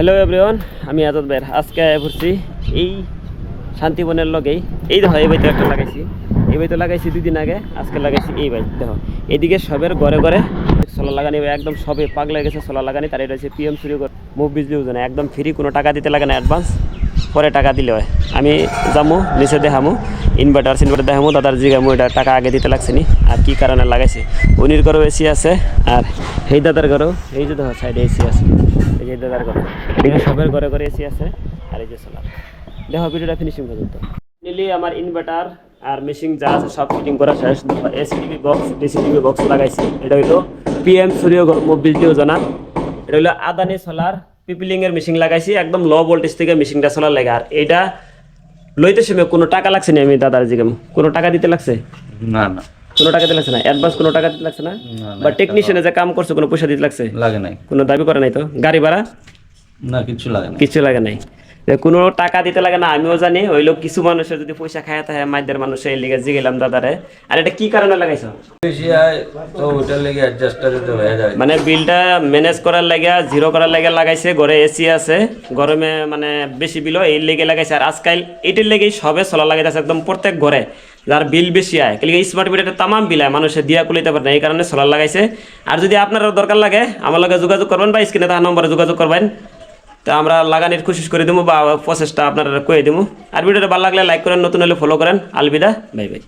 Hello everyone, আমি আজাদ ভাই আজকে ঘুরছি এই শান্তিবনের লগেই। এই দেখো, এই বাড়িতে একটা লাগাইছি, এই বাড়িতে লাগাইছি 2 দিন আগে, আজকে লাগাইছি এই বাড়ি। দেখো এদিকে সবের ঘরে ঘরে সোলার লাগানি, একদম সবে পাগলা গেছে সোলার লাগানি। তার এটা হচ্ছে পিএম সূর্য মুভ বিজলি যোজনা, একদম ফ্রি, কোনো টাকা দিতে লাগে না, অ্যাডভান্স, পরে টাকা দিলে হয়। আমি যাবো নিচে দেখামো, ইনভার্টার দেখামো, দাদার জিগামো এটা টাকা আগে দিতে লাগছে নি আর কি কারণে লাগাইছে। উনির ঘরেও এসি আছে আর এই দাদার ঘরেও, এই যে দেখো সাইডে এসি আছে, এই যে দাদার ঘরে, এদিকে সবের ঘরে ঘরে এসি আছে আর এই যে সোলার। দেখো ভিডিওটা ফিনিশিং পর্যন্ত নিলি আমার ইনভার্টার আর মেশিন যা আছে সব ফিটিং করা শেষ। এসটিভি বক্স, ডিসিটিভি বক্স লাগাইছি। এটা হইলো পিএম সূর্য মুভ বিজলি যোজনা। এটা হলো আদানি সোলার পিপিলিং এর মেশিন লাগাইছি, একদম লো ভোল্টেজ থেকে মেশিনটা সোলার লাগে। আর এটা লইতে সময় কোনো টাকা লাগছে না, আমি দাদার জিগাম কোনো টাকা দিতে লাগছে না না, কোনো টাকা দিতে লাগছে না, অ্যাডভান্স কোনো টাকা দিতে লাগছে না। বা টেকনিশিয়ানে যে কাম করছে কোনো পয়সা দিতে লাগছে? লাগে নাই, কোনো দাবি করে নাই তো? গাড়ি ভাড়া না কিছু লাগে না, কিছু লাগে নাই, কোনো টাকা দিতে লাগে না। আমিও জানি হইলো কিছু মানুষের যদি পয়সা খায় থাকে, মাইদের মানুষের লিগে জিগেলাম দাদারে। আর এটা কি কারণে লাগাইছো? বেশি আয় তো ওটার লেগে অ্যাডজাস্টটা দিতে হয়ে যায়। মানে বিলটা ম্যানেজ করার লাগে, জিরো করার লাগে লাগাইছে। ঘরে এসি আছে, গরমে মানে বেশি বিল এই লেগে লাগাইছে। আর আজকাল এটির লেগেই সবে সোলার লাগাইতেছে, একদম প্রত্যেক ঘরে যার বিল বেশি আয়, কিন্তু স্মার্ট মিটারে তামাম বিল আয়, মানুষের দিয়া কুলিতে পারে না, এই কারণে সোলার লাগাইছে। আর যদি আপনারও দরকার লাগে আমার লগে যোগাযোগ করবেন, বা স্ক্রিনে তার নম্বরে যোগাযোগ করবেন, তো আমরা লাগানোর কোশিশ করে দেবো বা প্রসেসটা আপনারা কয়ে দেবো। আর ভিডিওটা ভালো লাগলে লাইক করেন, নতুন হলে ফলো করেন। Alvida, bye bye.